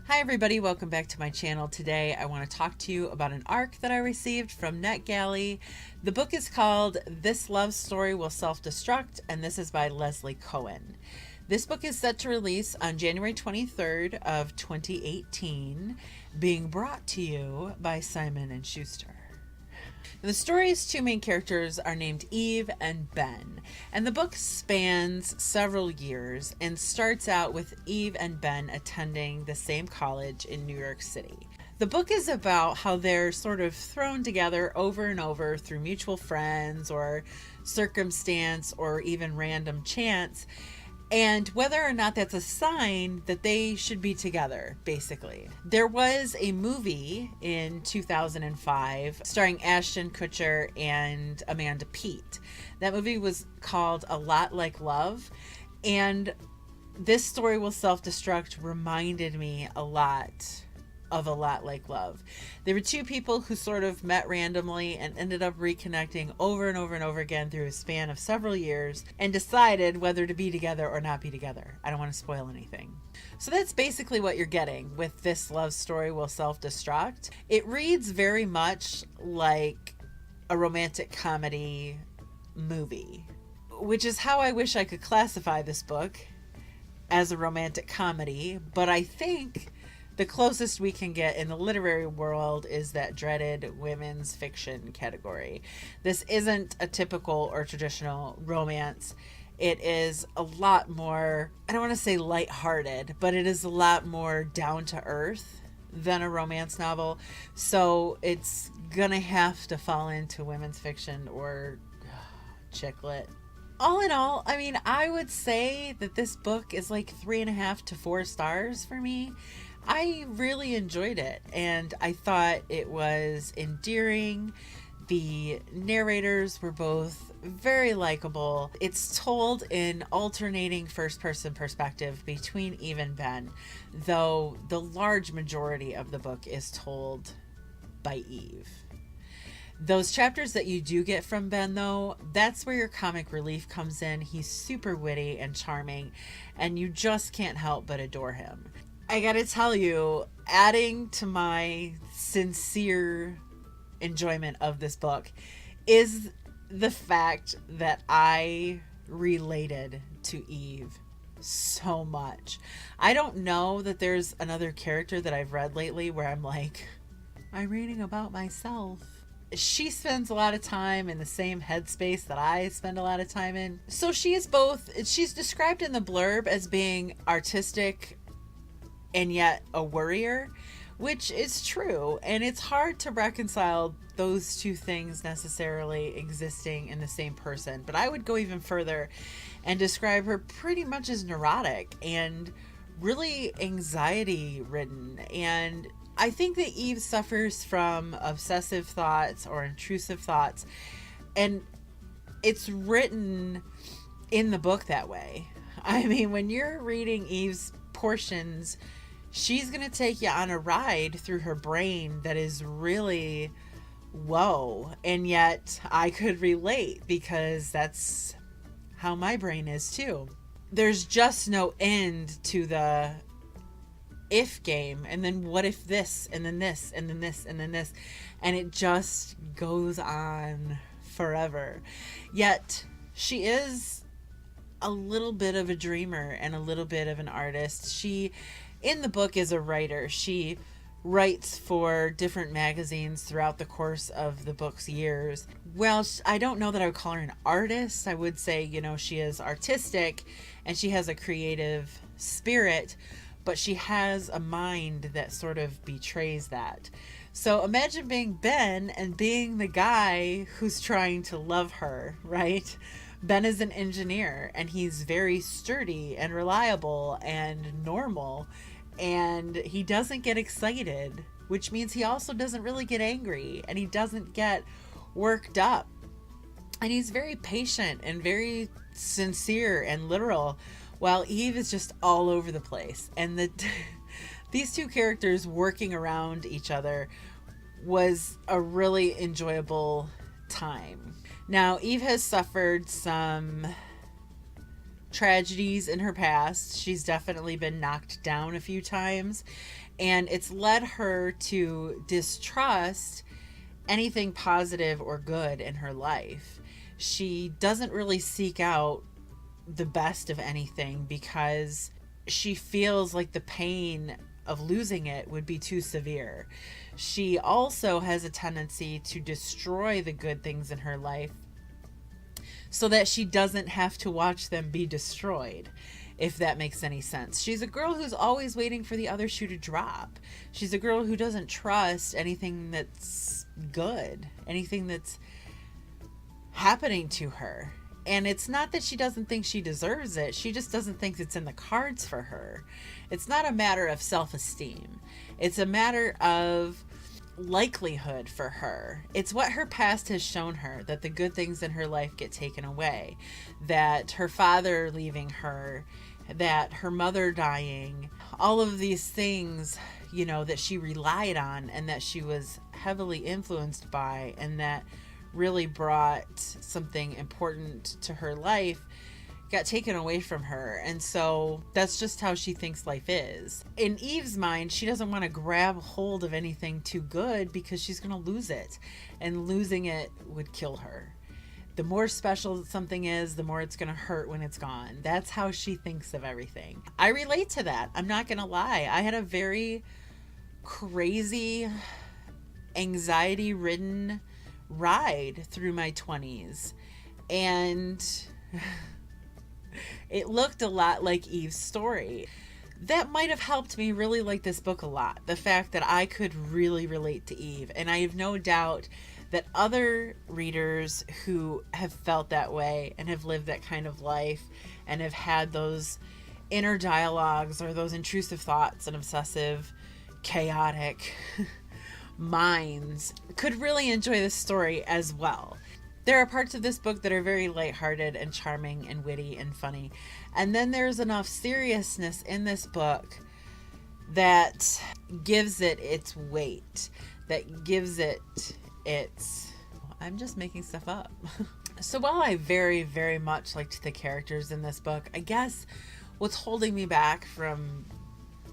Hi everybody, welcome back to my channel. Today I want to talk to you about an ARC that I received from NetGalley. The book is called This Love Story Will Self-Destruct, and this is by Leslie Cohen. This book is set to release on January 23rd of 2018, being brought to you by Simon & Schuster. The story's two main characters are named Eve and Ben, and the book spans several years and starts out with Eve and Ben attending the same college in New York City. The book is about how they're sort of thrown together over and over through mutual friends or circumstance or even random chance, and whether or not that's a sign that they should be together, basically. There was a movie in 2005 starring Ashton Kutcher and Amanda Peet. That movie was called A Lot Like Love, and This Story Will Self-Destruct reminded me a lot of A Lot Like Love. There were two people who sort of met randomly and ended up reconnecting over and over and over again through a span of several years and decided whether to be together or not be together. I don't want to spoil anything. So that's basically what you're getting with This Love Story Will Self-Destruct. It reads very much like a romantic comedy movie, which is how I wish I could classify this book, as a romantic comedy, but I think the closest we can get in the literary world is that dreaded women's fiction category. This isn't a typical or traditional romance. It is a lot more, I don't want to say lighthearted, but it is a lot more down to earth than a romance novel. So it's gonna have to fall into women's fiction or chick lit. All in all, I mean, I would say that this book is like 3.5 to 4 stars for me. I really enjoyed it, and I thought it was endearing. The narrators were both very likable. It's told in alternating first-person perspective between Eve and Ben, though the large majority of the book is told by Eve. Those chapters that you do get from Ben, though, that's where your comic relief comes in. He's super witty and charming, and you just can't help but adore him. I gotta tell you, adding to my sincere enjoyment of this book is the fact that I related to Eve so much. I don't know that there's another character that I've read lately where I'm like, I'm reading about myself. She spends a lot of time in the same headspace that I spend a lot of time in. So she is both, she's described in the blurb as being artistic and yet a worrier, which is true, and it's hard to reconcile those two things necessarily existing in the same person. But I would go even further and describe her pretty much as neurotic and really anxiety ridden. And I think that Eve suffers from obsessive thoughts or intrusive thoughts, and it's written in the book that way. I mean, when you're reading Eve's portions, she's going to take you on a ride through her brain that is really, whoa. And yet I could relate because that's how my brain is too. There's just no end to the if game, and then what if this, and then this, and then this, and then this, and it just goes on forever. Yet she is a little bit of a dreamer and a little bit of an artist. She, in the book, is a writer. She writes for different magazines throughout the course of the book's years. Well, I don't know that I would call her an artist. I would say, you know, she is artistic and she has a creative spirit, but she has a mind that sort of betrays that. So imagine being Ben and being the guy who's trying to love her, right? Ben is an engineer and he's very sturdy and reliable and normal, and he doesn't get excited, which means he also doesn't really get angry and he doesn't get worked up. And he's very patient and very sincere and literal, while Eve is just all over the place. And these two characters working around each other was a really enjoyable time. Now, Eve has suffered some tragedies in her past. She's definitely been knocked down a few times, and it's led her to distrust anything positive or good in her life. She doesn't really seek out the best of anything because she feels like the pain of losing it would be too severe. She also has a tendency to destroy the good things in her life so that she doesn't have to watch them be destroyed, if that makes any sense. She's a girl who's always waiting for the other shoe to drop. She's a girl who doesn't trust anything that's good, anything that's happening to her. And it's not that she doesn't think she deserves it. She just doesn't think it's in the cards for her. It's not a matter of self-esteem. It's a matter of likelihood for her. It's what her past has shown her, that the good things in her life get taken away, that her father leaving her, that her mother dying, all of these things, you know, that she relied on and that she was heavily influenced by and that really brought something important to her life got taken away from her. And so that's just how she thinks life is. In Eve's mind, she doesn't want to grab hold of anything too good because she's going to lose it, and losing it would kill her. The more special something is, the more it's going to hurt when it's gone. That's how she thinks of everything. I relate to that. I'm not going to lie. I had a very crazy, anxiety-ridden ride through my 20s, and it looked a lot like Eve's story. That might have helped me really like this book a lot, the fact that I could really relate to Eve. And I have no doubt that other readers who have felt that way and have lived that kind of life and have had those inner dialogues or those intrusive thoughts and obsessive, chaotic minds could really enjoy this story as well. There are parts of this book that are very lighthearted and charming and witty and funny. And then there's enough seriousness in this book that gives it its weight, that gives it its... I'm just making stuff up. So while I very, very much liked the characters in this book, I guess what's holding me back from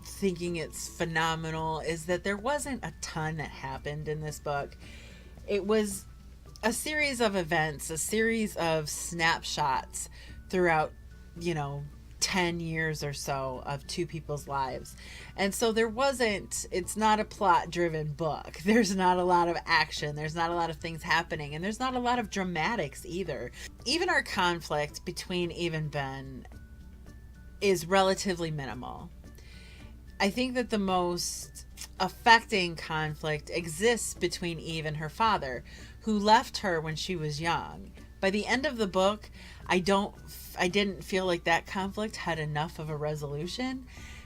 thinking it's phenomenal is that there wasn't a ton that happened in this book. It was a series of events, a series of snapshots throughout, 10 years or so of two people's lives. And so it's not a plot driven book. There's not a lot of action. There's not a lot of things happening. And there's not a lot of dramatics either. Even our conflict between Eve and Ben is relatively minimal. I think that the most affecting conflict exists between Eve and her father, who left her when she was young. By the end of the book, I didn't feel like that conflict had enough of a resolution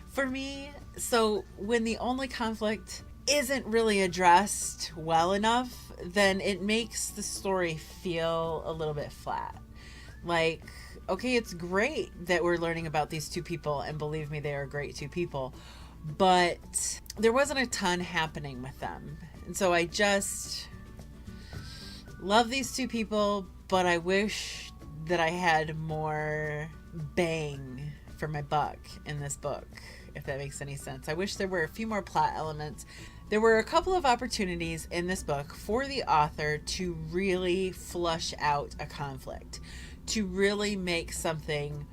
for me. So when the only conflict isn't really addressed well enough, then it makes the story feel a little bit flat. Like, okay, it's great that we're learning about these two people, and believe me, they are great two people, but there wasn't a ton happening with them. And so I just love these two people, but I wish that I had more bang for my buck in this book, if that makes any sense. I wish there were a few more plot elements. There were a couple of opportunities in this book for the author to really flush out a conflict, to really make something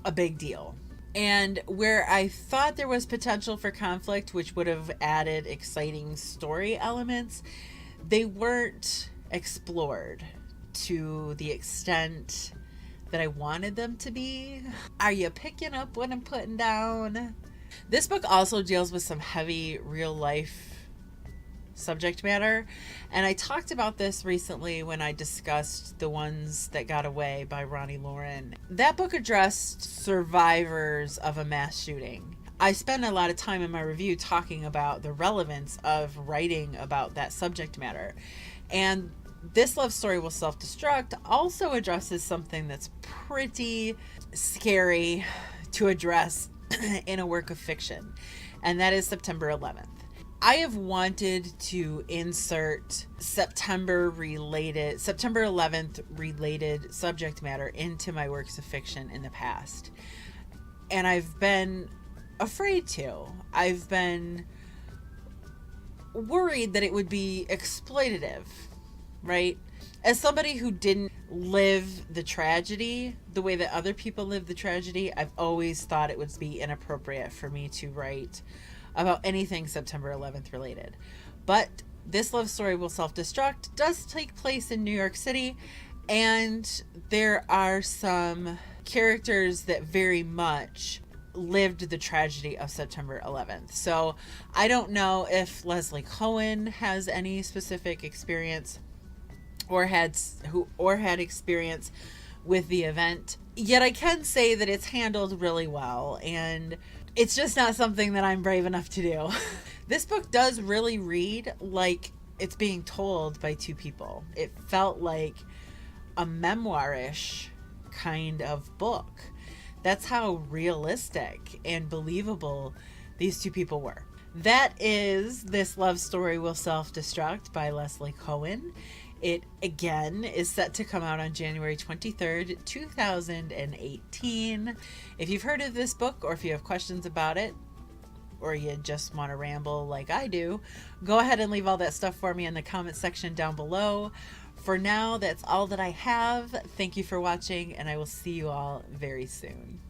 a big deal. And where I thought there was potential for conflict, which would have added exciting story elements, they weren't explored to the extent that I wanted them to be. Are you picking up what I'm putting down? This book also deals with some heavy real life subject matter, and I talked about this recently when I discussed The Ones That Got Away by Ronnie Lauren. That book addressed survivors of a mass shooting. I spent a lot of time in my review talking about the relevance of writing about that subject matter, and This Love Story Will Self-Destruct also addresses something that's pretty scary to address in a work of fiction, and that is September 11th. I have wanted to insert September 11th related subject matter into my works of fiction in the past. And I've been afraid to. I've been worried that it would be exploitative, right? As somebody who didn't live the tragedy the way that other people live the tragedy, I've always thought it would be inappropriate for me to write about anything September 11th related. But This Love Story Will Self-Destruct does take place in New York City, and there are some characters that very much lived the tragedy of September 11th. So I don't know if Leslie Cohen has any specific experience or had experience with the event. Yet I can say that it's handled really well, and it's just not something that I'm brave enough to do. This book does really read like it's being told by two people. It felt like a memoir-ish kind of book. That's how realistic and believable these two people were. That is This Love Story Will Self-Destruct by Leslie Cohen. It, again, is set to come out on January 23rd, 2018. If you've heard of this book, or if you have questions about it, or you just want to ramble like I do, go ahead and leave all that stuff for me in the comment section down below. For now, that's all that I have. Thank you for watching, and I will see you all very soon.